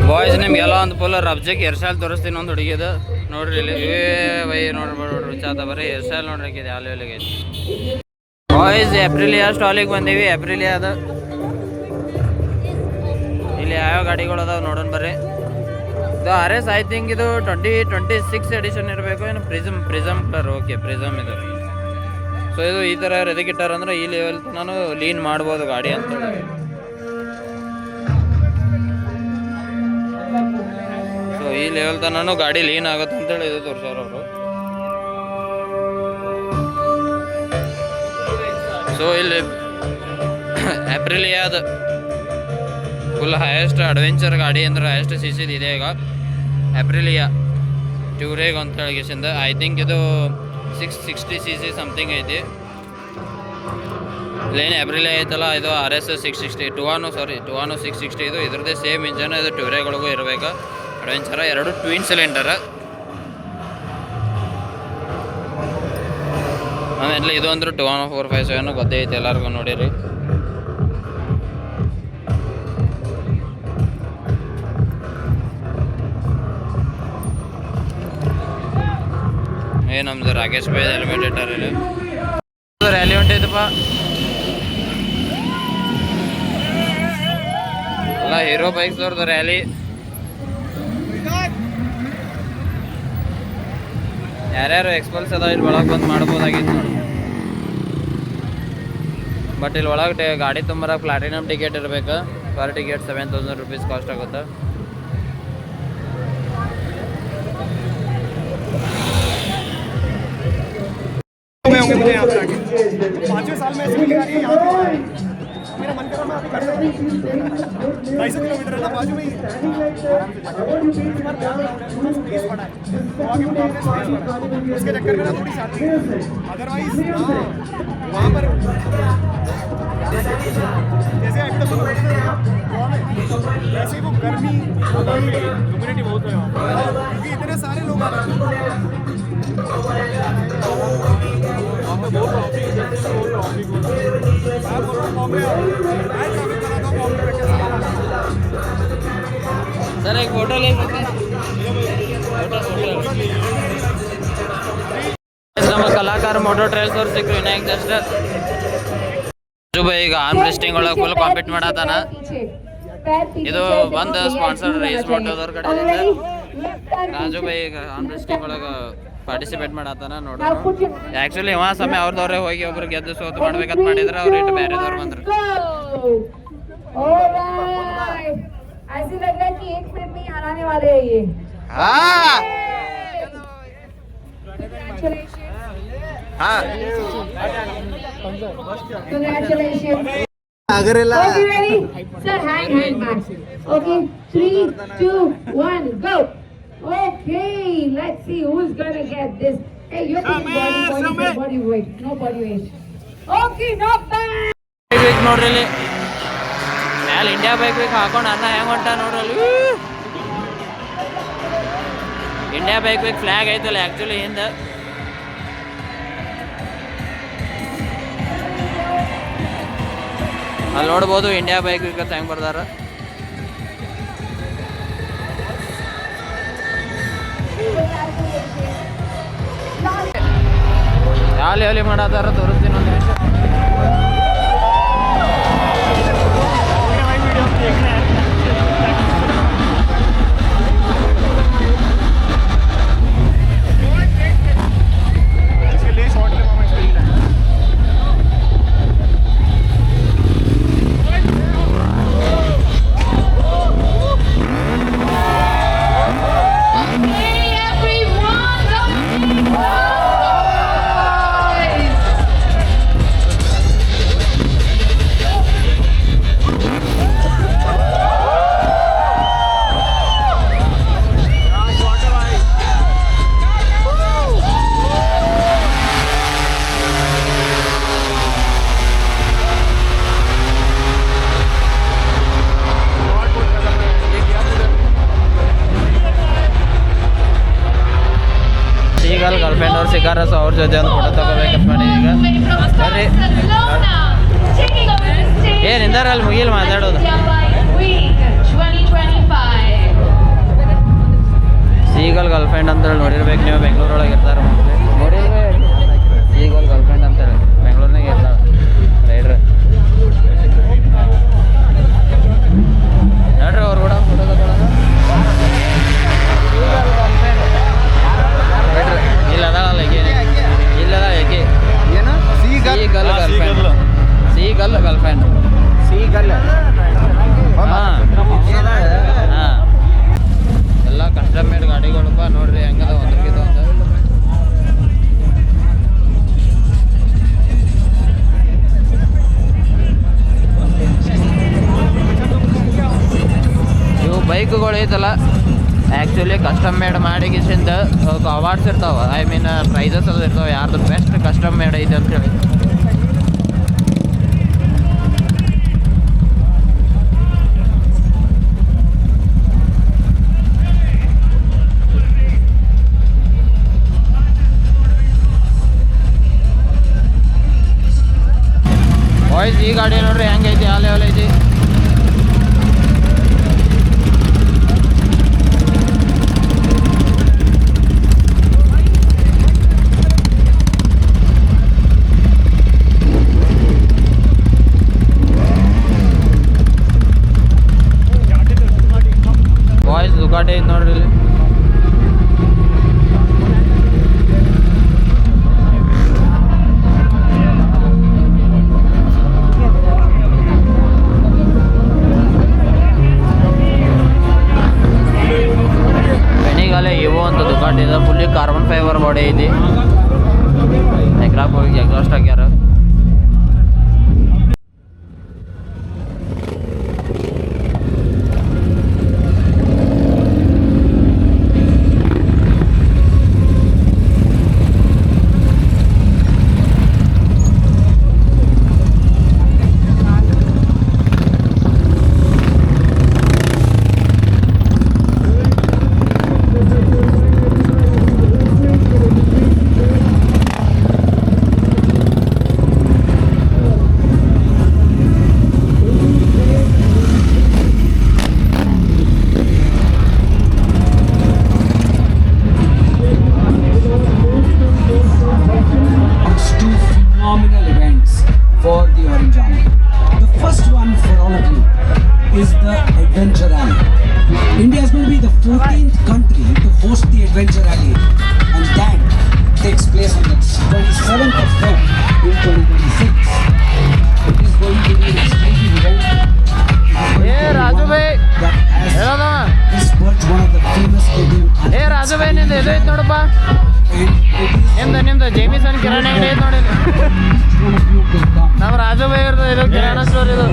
ಬಾಯ್ಸ್ ನಿಮ್ಗೆಲ್ಲ ಒಂದು ಫುಲ್ ರಬ್ಜಕ್ಕೆ ಹೇರ್ ಸ್ಟೈಲ್ ತೋರಿಸ್ತೀನಿ. ಒಂದು ಹುಡುಗಿದು ನೋಡ್ರಿ ಇಲ್ಲಿ ನೋಡ್ರಿ ಚಾತ ಬರೀ ಹೇರ್ ಸ್ಟೈಲ್ ನೋಡ್ರಿ ಯಾವ ಲೆವೆಲ್ಗೆ ಐತಿ. ಬಾಯ್ಸ್ ಏಪ್ರಿಲಿಯಾ ಸ್ಟಾಲಿಗೆ ಬಂದೀವಿ. ಏಪ್ರಿಲಿಯಾದ ಇಲ್ಲಿ ಯಾವ ಗಾಡಿಗಳು ಅದಾವ ನೋಡೋಣ ಬರ್ರಿ. ಇದು RS ಐ ಥಿಂಕ್ ಇದು 2026 ಎಡಿಷನ್ ಇರಬೇಕು. ಏನು ಪ್ರಿಸಮ್ ಕಲರ್. ಓಕೆ ಪ್ರಿಸಮ್ ಇದು. ಸೊ ಇದು ಈ ಥರ ಎದಕ್ಕೆ ಇಟ್ಟಾರಂದ್ರೆ ಈ ಲೆವೆಲ್ ನಾನು ಲೀನ್ ಮಾಡ್ಬೋದು ಗಾಡಿ ಅಂತೇಳಿ. ಸೊ ಈ ಲೆವೆಲ್ ತನೂ ಗಾಡಿ ಲೀನ್ ಆಗುತ್ತೆ ಅಂತೇಳಿ ಇದು ತೋರ್ಸಾರ ಅವರು. ಸೊ ಇಲ್ಲಿ ಏಪ್ರಿಲಿಯಾದ ಫುಲ್ ಹೈಯೆಸ್ಟ್ ಅಡ್ವೆಂಚರ್ ಗಾಡಿ ಅಂದ್ರೆ ಹೈಯೆಸ್ಟ್ cc ಇದೆ ಈಗ ಏಪ್ರಿಲಿಯಾ ಟ್ಯೂರೇಗ್ ಅಂತೇಳಿ ಗೆಸಿಂದ. ಐ ಥಿಂಕ್ ಇದು 660 cc ಸಮಥಿಂಗ್ ಐತಿ. ಇಲ್ಲೇನು ಏಪ್ರಿಲಿಯಾ ಐತಲ್ಲ ಇದು RS 660 ಟುವಾನೋ 660 ಇದು ಇದ್ರದ್ದೇ ಸೇಮ್ ಇಂಜನ್. ಇದು ಟ್ಯೂರೇಗಳಿಗೂ ಇರಬೇಕು ಅಡ್ವೆಂಚರ. ಎರಡು ಟ್ವಿನ್ ಸಿಲಿಂಡರ್. ಆಮೇಲೆ ಇದು ಅಂದ್ರೆ ಟುವಾನೋ 457 ಗೊತ್ತೇ ಐತಿ ಎಲ್ಲರಿಗೂ ನೋಡಿರಿ. ನಮ್ದು ರಾಕೇಶ್ ಬೈ ಹೆಲ್ಮೆಟ್ ಇಟ್ಟಾರ ಇಲ್ಲಿ. ರ್ಯಾಲಿ ಹೊಂಟೈತಪ್ಪ ಎಲ್ಲ ಹೀರೋ ಬೈಕ್ಸ್ ಅವ್ರದ್ದು ರ್ಯಾಲಿ. ಯಾರ್ಯಾರು ಎಕ್ಸ್ಪಲ್ಸ್ ಅದ ಇಲ್ಲಿ ಒಳಗೆ ಬಂದು ಮಾಡ್ಬೋದಾಗಿತ್ತು ನೋಡಿ. ಬಟ್ ಇಲ್ಲಿ ಒಳಗೆ ಗಾಡಿ ತುಂಬರಕ್ಕೆ ಪ್ಲಾಟಿನಮ್ ಟಿಕೆಟ್ ಇರಬೇಕು. ಪರ್ ಟಿಕೆಟ್ 7000 rupees ಕಾಸ್ಟ್ ಆಗುತ್ತೆ. पांचवें साल में ऐसी फीलिंग आ रही है यहाँ पे मेरा मन कर रहा मैं अभी कर सकता हूँ 250 किलोमीटर है ना बाजू में ही स्पेस पड़ा है तो आगे मुकाबले स्पेस पड़ा है उसके चक्कर में ना थोड़ी शांति है अदरवाइज वहाँ पर जैसे एक तो वैसे वो गर्मी ह्यूमिडिटी बहुत है क्योंकि इतने सारे लोग आ रहे हैं सर एक फोटो ले सकते हैं? ನಮ್ಮ ಕಲಾಕಾರ ಮೋಟೋ ಟ್ರಯಲ್ಸ್ ಅವ್ರು ಸಿಕ್ಕರು ವಿನಾಯಕ್ ಜಸ್ಟ್ ಈಗ ಆರ್ಮ್ ರೆಸ್ಟಿಂಗ್ ಒಳಗೆ ಫುಲ್ ಕಾಂಪೀಟ್ ಮಾಡತ್ತಾನ. ಇದು ಒಂದು ಸ್ಪಾನ್ಸರ್ ರೇಸ್ ಮೋಟೋದವ್ರ ಕಡೆಯಿಂದ ರಾಜು ಬೈ ಈಗ ಆರ್ಮ್ ರೆಸ್ಟಿಂಗ್ ಒಳಗೆ ಪಾರ್ಟಿಸಿಪೇಟ್ ಮಾಡತ್ತಾನ ನೋಡೋಣ. ಆ್ಯಕ್ಚುಲಿ ಇವ ಸಮಯ ಅವ್ರದವ್ರೆ ಹೋಗಿ ಒಬ್ರು ಗೆದ್ದು ಸೋತು ಮಾಡ್ಬೇಕಂತ ಮಾಡಿದ್ರೆ ಅವ್ರು ಇಟ್ಟು ಬೇರೆದವ್ರು ಬಂದ್ರು. ऐसे लग रहा है कि 1 मिनट में ही हराने वाले हैं ये. Congratulations. Okay, ready? Sir, hand back. Okay, 3, 2, 1, go. Okay, let's see who's gonna get this. Hey, you're putting body weight. No body weight. Okay, not bad. ನೋಡ್ರಿ ಇಲ್ಲಿ ಮ್ಯಾಲೆ ಇಂಡಿಯಾ ಬೈಕ್ ಹಾಕೊಂಡು ಅನ್ನ ಹೆಂಗೆ ಹೊಂಟ ನೋಡ್ರಲ್ಲಿ. ಇಂಡಿಯಾ ಬೈಕ್ ಫ್ಲಾಗ್ ಐತಲ್ಲ actually ಹಿಂದೆ. ಅಲ್ಲಿ ನೋಡ್ಬೋದು ಇಂಡಿಯಾ ಬೈಕ್ ಅಂತ ಹೆಂಗೆ ಬರ್ದಾರ. ಯಾವ ಲೆವೆಲಿ ಮಾಡತ್ತಾರ ತೋರಿಸ್ತೀನಿ ಒಂದು ನಿಮಿಷ. ಗರ್ಲ್ಫ್ರೆಂಡ್ ಅವ್ರು ಸಿಕ್ಕಾರ, ಸೊ ಅವ್ರ ಜೊತೆ ಒಂದು ಫೋಟೋ ತಗೋಬೇಕಂತ ಮಾಡಿದೀಗ. ಬರ್ರಿ ಏನಿಂದಾರ ಅಲ್ಲಿ ಮುಗಿಲ್ ಮಾತಾಡೋದು. ಸೀಗಲ್ ಗರ್ಲ್ಫ್ರೆಂಡ್ ಅಂತೇಳಿ ನೋಡಿರ್ಬೇಕು ನೀವು, ಬೆಂಗಳೂರೊಳಗೆ ಇರ್ತಾರೆ ಮೋಸ್ಟ್ಲಿ. ನೋಡಿರ್ಬೇಕು ಸೀಗಲ್ ಗರ್ಲ್ಫ್ರೆಂಡ್ ಅಂತೇಳಿ ಬೆಂಗಳೂರಿನಾಗ ಇರ್ತಾಳೆ ರೈಡ್ರ್. ನೋಡ್ರಿ ಅವ್ರು ಕೂಡ ಫೋಟೋ ತಗೊಳ್ಳೋದು. ಇಲ್ಲದ ಗರ್ಲ್ ಗರ್ಲ್ಫ್ರೆಂಡ್ ಎಲ್ಲ ಕಸ್ಟಮ್ ಮೇಡ್ ಗಾಡಿಗಳಪ್ಪ ನೋಡ್ರಿ ಹೆಂಗದ ಒಂದ್ರಕ್ಕಿಂತ ಒಂದು. ಇವು ಬೈಕ್ಗಳು ಐತಲ್ಲ ಆ್ಯಕ್ಚುಲಿ ಕಸ್ಟಮ್ ಮೇಡ್ ಮಾಡಿಗಿಸಿಂದ ಅವಾರ್ಡ್ಸ್ ಇರ್ತಾವೆ, ಐ ಮೀನ್ ಪ್ರೈಸಸ್ ಅದು ಇರ್ತಾವೆ, ಯಾರ್ದು ಬೆಸ್ಟ್ ಕಸ್ಟಮ್ ಮೇಡ್ ಐತೆ ಅಂತೇಳಿ. ಬಾಯ್ಸ್ ಈ ಗಾಡಿ ನೋಡ್ರಿ ಹೆಂಗೈತಿ, ಆ ಲೆವೆಲ್ ಐತಿ. ಬಾಯ್ಸ್ ದುಕಾಟಿ ಐತಿ ನೋಡ್ರಿ ಇಲ್ಲಿ. is the Adventure Rally. India is going to be the 14th country to host the Adventure Rally, and that takes place on the 27th of Feb in 2026. It is going to be an exclusive event. ಏ Raju Bhai ಹೇಳೋದ Dispatch one of the famous Indian ಏ ರಾಜು ಭಾಯ್ ನಿಂದು ಇದು ಐತೆ ನೋಡಪ್ಪ ನಿಮ್ದು Jamieson ಕಿರಾಣಿ ಅಂಗಡಿ ಐತೆ ನೋಡಿ ನಮ್ಮ ರಾಜು ಭಾಯ್ ಇರೋದು ಇದು ಕಿರಾಣ ಸ್ಟೋರ್ ಇದು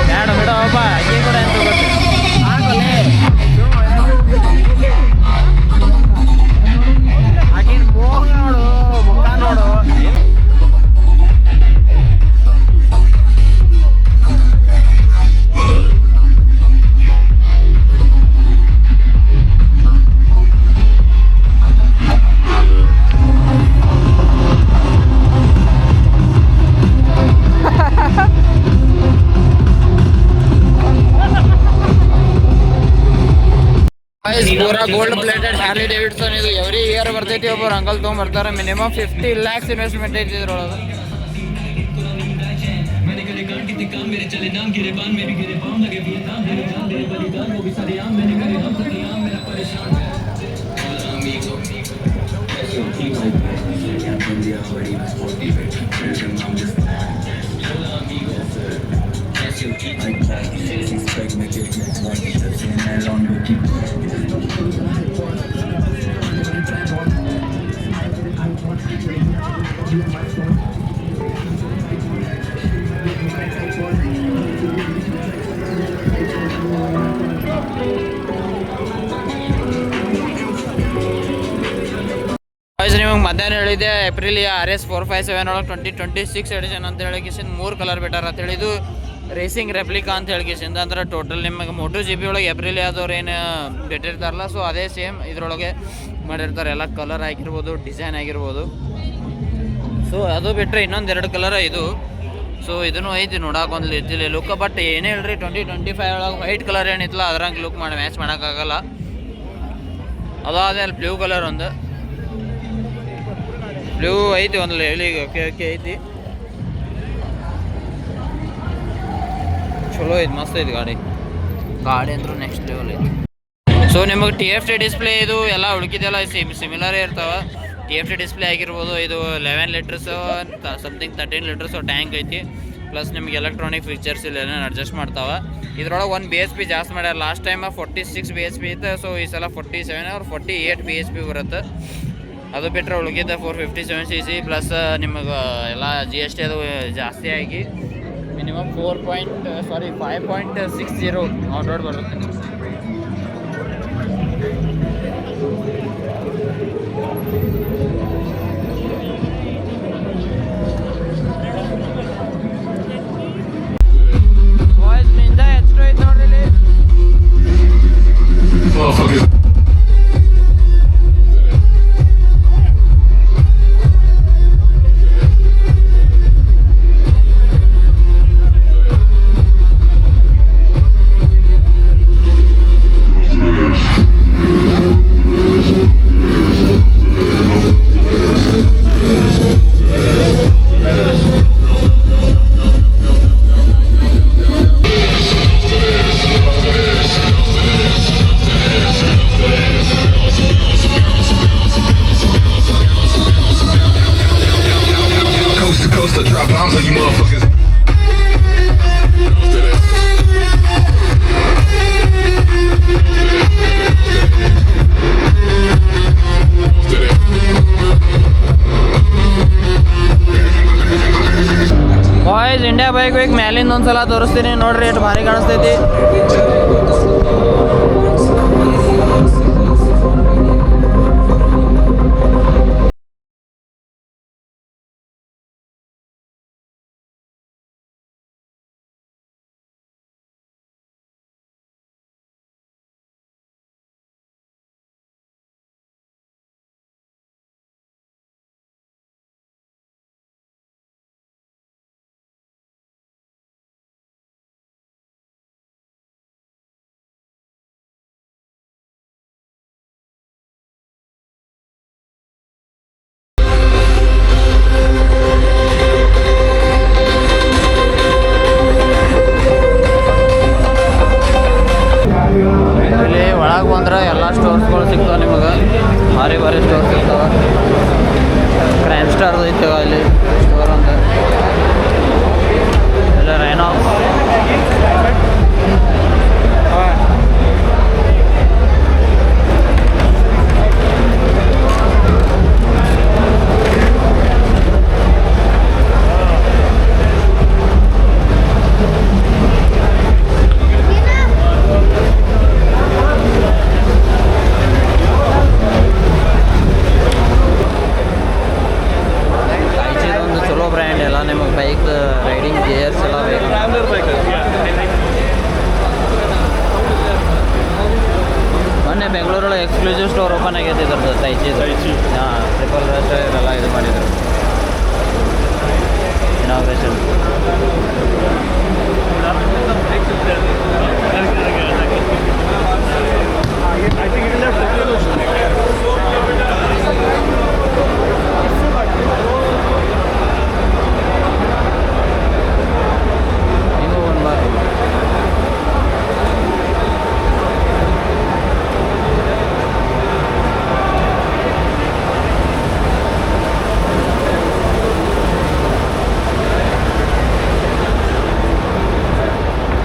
ಬೇಡ ಬಿಡಪ್ಪ ಅಕ್ಕಿ ಕೂಡ ಎಂತ ಆಕಿನ ಮೋಹ ನೋಡು ಮುಖ ನೋಡು ಪೂರಾ ಗೋಲ್ಡ್ ಪ್ಲೇಟೆಡ್ ಹ್ಯಾರ್ಲಿ ಡೇವಿಡ್ಸನ್ ಇದು ಎವ್ರಿ ಇಯರ್ ಬರ್ತೈತಿ ಒಬ್ಬರು ಅಂಕಲ್ ತೊಗೊಂಬರ್ತಾರೆ ಮಿನಿಮಮ್ 50 lakhs ಇನ್ವೆಸ್ಟ್ಮೆಂಟ್ ಐತಿ ಇದ್ರೊಳಗೆ ನಿಮಗೆ ಮಧ್ಯಾಹ್ನ ಹೇಳಿದೆ ಏಪ್ರಿಲ್ RS 457 ಒಳಗೆ 2026 ಎಡಿಷನ್ ಅಂತ ಹೇಳಿ ಕಿಸಿಂದ 3 ಕಲರ್ ಬೆಟರ್ ಅಂತ ಹೇಳಿ ಇದು ರೇಸಿಂಗ್ ರೆಪ್ಲಿಕಾ ಅಂತ ಹೇಳಿ ಕಿಸಿಂದ ಅಂದ್ರೆ ಟೋಟಲ್ ನಿಮಗೆ ಮೋಟೋ GP ಒಳಗೆ ಏಪ್ರಿಲ್ ಯಾವ್ದವ್ರು ಏನು ಬಿಟ್ಟಿರ್ತಾರಲ್ಲ ಸೊ ಅದೇ ಸೇಮ್ ಇದರೊಳಗೆ ಮಾಡಿರ್ತಾರೆ ಎಲ್ಲ ಕಲರ್ ಆಗಿರ್ಬೋದು ಡಿಸೈನ್ ಆಗಿರ್ಬೋದು ಸೊ ಅದು ಬಿಟ್ಟರೆ ಇನ್ನೊಂದು 2 ಕಲರ್ ಇದು ಸೊ ಇದನ್ನು ಐತಿ ನೋಡಕ್ಕೆ ಒಂದು ರೀತಿಲಿ ಲುಕ್ ಬಟ್ ಏನೇ ಹೇಳ್ರಿ 2025 ಒಳಗೆ ವೈಟ್ ಕಲರ್ ಏನಿತ್ತಲ್ಲ ಅದ್ರಂಗೆ ಲುಕ್ ಮಾಡಿ ಮ್ಯಾಚ್ ಮಾಡೋಕ್ಕಾಗಲ್ಲ ಅದಾದ್ಮೇಲೆ ಬ್ಲೂ ಕಲರ್ ಒಂದು ಬ್ಲೂ ಐತಿ ಒಂದು ಲೆವೆಲಿಗೆ ಓಕೆ ಐತಿ ಚಲೋ ಐತಿ ಮಸ್ತ್ ಐತಿ ಗಾಡಿ ಅಂದ್ರೂ ನೆಕ್ಸ್ಟ್ ಲೆವೆಲ್ ಐತಿ ಸೊ ನಿಮಗೆ TFT ಡಿಸ್ಪ್ಲೇ ಇದು ಎಲ್ಲ ಉಳ್ಕಿದೆಲ್ಲ ಸಿಮಿಲರೇ ಇರ್ತಾವೆ TFT ಡಿಸ್ಪ್ಲೇ ಆಗಿರ್ಬೋದು ಇದು 11 ಲೀಟರ್ಸು ಸಮಥಿಂಗ್ 13 ಲೀಟರ್ಸು ಟ್ಯಾಂಕ್ ಐತಿ ಪ್ಲಸ್ ನಿಮಗೆ ಎಲೆಕ್ಟ್ರಾನಿಕ್ ಫೀಚರ್ಸ್ ಇಲ್ಲ ಏನೇನು ಅಡ್ಜಸ್ಟ್ ಮಾಡ್ತಾವೆ ಇದ್ರೊಳಗೆ 1 BHP ಜಾಸ್ತಿ ಮಾಡ್ಯಾರ ಲಾಸ್ಟ್ ಟೈಮ್ 46 BHP ಇತ್ತು ಸೊ ಈ ಸಲ 47 or 48 BHP ಬರುತ್ತೆ ಅದು ಬಿಟ್ಟರೆ ಉಳಿದ 457cc ಪ್ಲಸ್ ನಿಮಗೆ ಎಲ್ಲ GST ಅದು ಜಾಸ್ತಿ ಆಗಿ ಮಿನಿಮಮ್ 5.60 ಆನ್ ರೋಡ್ ಬರುತ್ತೆ ವಾಯ್ಸ್ನಿಂದ ಎಷ್ಟು ಐತೆ ನೋಡ್ರಿ ಇಲ್ಲಿ ಬಾಯ್ಸ್ ಇಂಡಿಯಾ ಬೈಕ್ ಮ್ಯಾಲಿಂದ ಒಂದ್ಸಲ ತೋರಿಸ್ತೀನಿ ನೋಡ್ರಿ ಎಷ್ಟು ಭಾರಿ ಕಾಣಿಸ್ತೈತಿ ಭಾರಿ ಭಾರಿ ಸ್ಟೋರ್ಸ್ ಇರ್ತಾವೆ. ಕ್ರೈಮ್ ಸ್ಟಾರ್ದು ಐತೆ ಅಲ್ಲಿ ಸ್ಟೋರ್ ಅಂತ, ಎಲ್ಲ ರೈನಾಕ್ಸ್. ಒಂದು ಚಲೋ ಬ್ರ್ಯಾಂಡ್ ಎಲ್ಲ ನಿಮಗೆ ಬೈಕ್ ರೈಡಿಂಗ್ ಗೇರ್ಸ್ ಎಲ್ಲ ಬೇಕು. ಮೊನ್ನೆ ಬೆಂಗಳೂರೊಳಗೆ ಎಕ್ಸ್ಕ್ಲೂಸಿವ್ ಸ್ಟೋರ್ ಓಪನ್ ಆಗೈತೆ ಇದ್ರದ್ದು ತೈಚಿ. ಹಾಂ, ಟ್ರಿಪಲ್ ರಶ್ ಎಲ್ಲ ಇದು ಮಾಡಿದ್ರು ಇನಾಗ್ರೇಷನ್. ನೀವು ಒಂದು ಬಾರಿ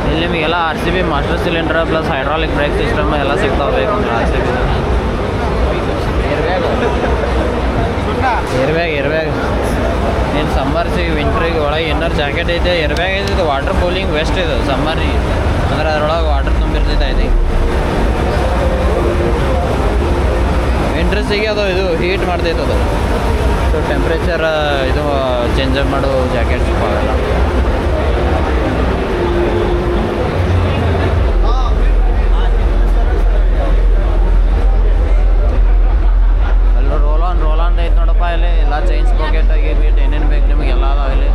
ಇಲ್ಲಿ ನಿಮಗೆಲ್ಲ RCB master cylinder plus hydraulic break system ಎಲ್ಲ ಸಿಗ್ತಾವೆ. ಬೇಕಂದ್ರೆ RCB ಏರ್ಬ್ಯಾಗ್ ಏನು ಸಮ್ಮರ್ಸಿಗೆ ವಿಂಟ್ರಿಗೆ ಒಳಗೆ ಇನ್ನರ್ ಜಾಕೆಟ್ ಐತೆ, ಏರ್ಬ್ಯಾಗ್ ಐತೆ. ಇದು ವಾಟರ್ ಕೂಲಿಂಗ್ ವೆಸ್ಟ್ ಇದು ಸಮ್ಮರಿಗೆ, ಅಂದ್ರೆ ಅದ್ರೊಳಗೆ ವಾಟರ್ ತುಂಬಿರ್ತೈತೆ ಐತಿ. ವಿಂಟ್ರಸಿಗೆ ಅದು ಇದು ಹೀಟ್ ಮಾಡ್ತೈತೆ ಅದು. ಸೊ ಟೆಂಪ್ರೇಚರ್ ಇದು ಚೇಂಜ್ ಮಾಡೋ ಜಾಕೆಟ್ಸ್ ಅವೆಲ್ಲ. ರೋಲಾಂಡ್ ಐತೆ ನೋಡಪ್ಪ ಇಲ್ಲಿ. ಎಲ್ಲ ಚೈನ್ಸ್ ಪಾಕೆಟ್ ಆಗಿ ಬೀಟ್ ಏನೇನು ಬೇಕು ನಿಮಗೆ ಎಲ್ಲ ಅದಾವೆ ಇಲ್ಲಿ.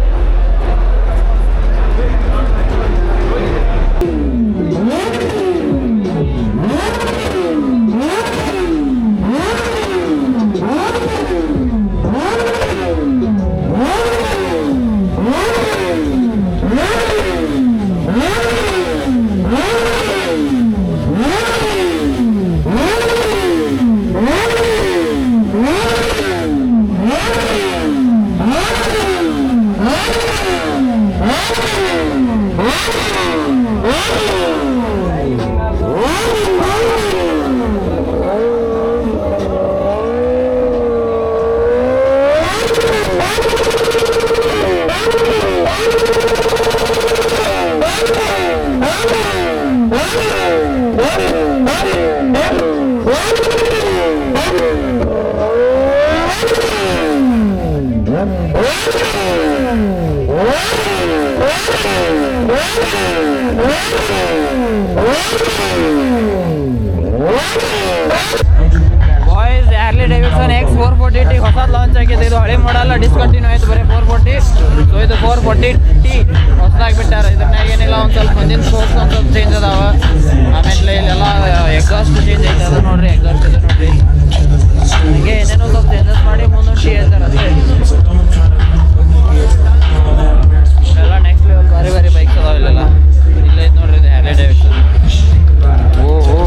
ಬಾಯ್ಸ್, ಹ್ಯಾರ್ಲಿ ಡೇವಿಡ್ಸನ್ X440T ಹೊಸದು ಲಾಂಚ್ ಆಗಿದೆ. ಇದು ಹಳೆ ಮಾಡಲ್ಲ, ಡಿಸ್ಕಂಟಿನ್ಯೂ ಆಯ್ತು, ಬರೀ 440. ಸೊ ಇದು 440T ಹೊಸದಾಗಿ ಬಿಟ್ಟಾರ. ಇದ್ರನ್ನಾಗ ಏನಿಲ್ಲ, ಒಂದು ಸ್ವಲ್ಪ ಮುಂದಿನ ಸ್ಪೋರ್ಟ್ಸ್ ಒಂದು ಸ್ವಲ್ಪ ಚೇಂಜ್ ಅದಾವ. ಆಮೇಲೆ ಇಲ್ಲೆಲ್ಲ ಎಕ್ಸಾಸ್ಟ್ ಚೇಂಜ್ ಐತೆ, ಅದು ನೋಡ್ರಿ, ಎಕ್ಸಾಸ್ಟ್ ಇದೆ ನೋಡ್ರಿ. ಹಂಗೆ ಏನೇನೋ ಸ್ವಲ್ಪ ಚೇಂಜಸ್ ಮಾಡಿ ಮುಂದೊಂದು T ಹೇಳ್ತಾರೆ ಅಷ್ಟೇ. ಇವೆಲ್ಲ ನೆಕ್ಸ್ಟ್ ಲೆವೆಲ್ ಭಾರಿ ಭಾರಿ ಬೈಕ್ಸ್ ಅದಾವ ಇಲ್ಲೆಲ್ಲ. ಇಲ್ಲೇ ಐತೆ ನೋಡ್ರಿ, ಇದು ಹ್ಯಾರ್ಲಿ ಡೇವಿಡ್ಸನ್. ಓಹೋ,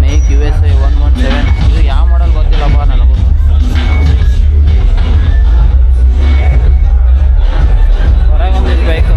ಮೇಕ್ USA 117. ಇದು ಯಾವ ಮಾಡಲ್ ಗೊತ್ತಿಲ್ಲಪ್ಪ ನನಗೂ. ಹೊರಗೆ ಒಂದಿಷ್ಟು bike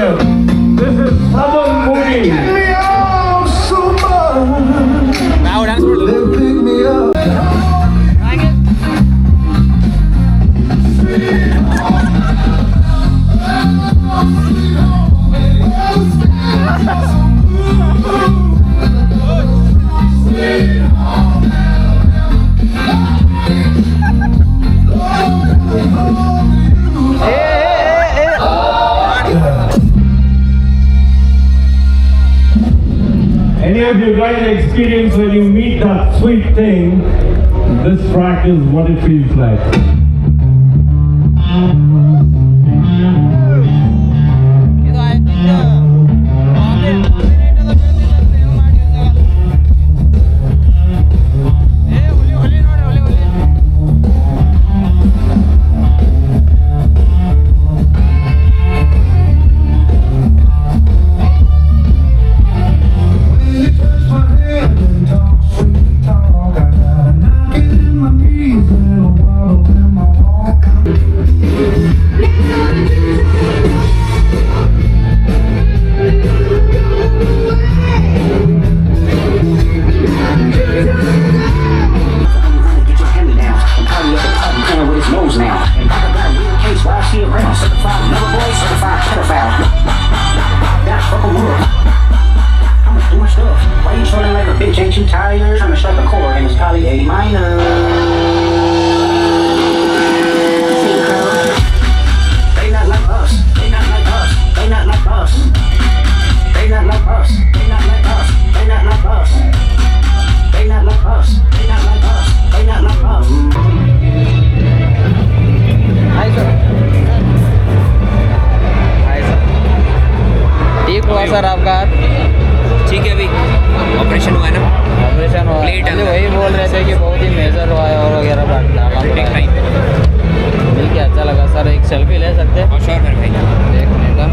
This is Southern Movie. ನಾವು ಡ್ಯಾನ್ಸ್ ಮಾಡೋದು Any of you guys experience when you meet that sweet thing? This track is what it feels like. Ain't you tired? Trying to strike a chord and it's probably A minor. They not like us. They not like us. They not like us. They not like us. They not like us. They not like us. They not like us. They not like us. They not like us. Hi sir. Hi sir. ठीक हुआ sir आपका हाथ? ठीक है अभी operation हुआ है ना ऑपरेशन हुआ Plate है। है। वही बोल रहे थे कि बहुत ही मेजर हुआ है और वगैरह डालना पड़ा है। ठीक है, अच्छा लगा सर। एक सेल्फी ले सकते हैं? और श्योर मेरे भाई एक मिनट का।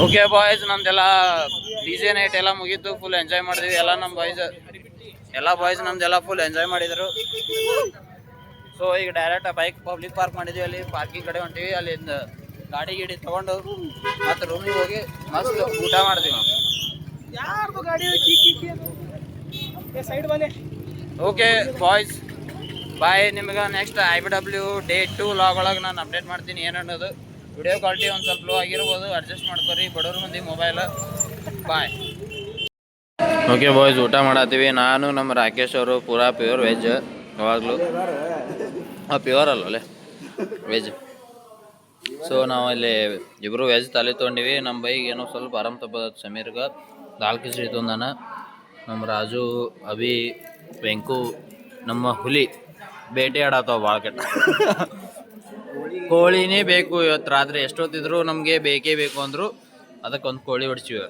ಓಕೆ ಬಾಯ್ಸ್, ನಮ್ದೆಲ್ಲ ಡಿಜೆ ನೈಟ್ ಎಲ್ಲ ಮುಗೀತು. ಫುಲ್ ಎಂಜಾಯ್ ಮಾಡಿದ್ವಿ ಎಲ್ಲ ನಮ್ಮ ಬಾಯ್ಸ್ ನಮ್ದೆಲ್ಲ ಫುಲ್ ಎಂಜಾಯ್ ಮಾಡಿದರು. ಸೊ ಈಗ ಡೈರೆಕ್ಟ್ ಬೈಕ್ ಪಬ್ಲಿಕ್ ಪಾರ್ಕ್ ಮಾಡಿದ್ವಿ. ಅಲ್ಲಿ ಪಾರ್ಕಿಂಗ್ ಕಡೆ ಹೊಂಟಿವಿ. ಅಲ್ಲಿಂದ ಗಾಡಿ ತೊಗೊಂಡು ಮತ್ತು ರೂಮಿಗೆ ಹೋಗಿ ಮಸ್ತ್ ಊಟ ಮಾಡಿದ್ವಿ ನಾವು. ಓಕೆ ಬಾಯ್ಸ್, ಬಾಯ್. ನಿಮ್ಗೆ ನೆಕ್ಸ್ಟ್ IBW Day 2 ಲಾಗ್ ಒಳಗೆ ನಾನು ಅಪ್ಡೇಟ್ ಮಾಡ್ತೀನಿ ಏನನ್ನೋದು. ವಿಡಿಯೋ ಕ್ವಾಲಿಟಿ ಒಂದು ಸ್ವಲ್ಪ ಲೋ ಆಗಿರ್ಬೋದು, ಅಡ್ಜಸ್ಟ್ ಮಾಡ್ಕೊರಿ ಬಡವ್ರ ಮಂದಿ ಮೊಬೈಲ್. ಬಾಯ್. ಓಕೆ ಬಾಯ್ಸ್, ಊಟ ಮಾಡತ್ತೀವಿ. ನಾನು ನಮ್ಮ ರಾಕೇಶ್ ಅವರು ಪೂರಾ ಪ್ಯೂರ್ ವೆಜ್. ಯಾವಾಗಲೂ ಪ್ಯೂರ್ ಅಲ್ಲೇ ವೆಜ್. ಸೊ ನಾವು ಅಲ್ಲಿ ಇಬ್ಬರು ವೆಜ್ ತಾಲಿ ತೊಗೊಂಡಿವಿ. ನಮ್ಮ ಬೈಗೆ ಏನೋ ಸ್ವಲ್ಪ ಆರಾಮ್ ತಪ್ಪದ. ಸಮೀರ್ಗೆ ದಾಲ್ ಕಿಚಡಿ ತೊಂದಾನ. ನಮ್ಮ ರಾಜು, ಅಭಿ, ವೆಂಕು, ನಮ್ಮ ಹುಲಿ ಬೇಟೆ ಆಡತ್ತವ ಭಾಳ ಕೆಟ್ಟ. ಕೋಳಿನೇ ಬೇಕು ಇವತ್ತು ರಾತ್ರಿ. ಎಷ್ಟೊತ್ತಿದ್ರು ನಮಗೆ ಬೇಕೇ ಬೇಕು ಅಂದರು. ಅದಕ್ಕೊಂದು ಕೋಳಿ ಹೊಡ್ಸಿವಿ.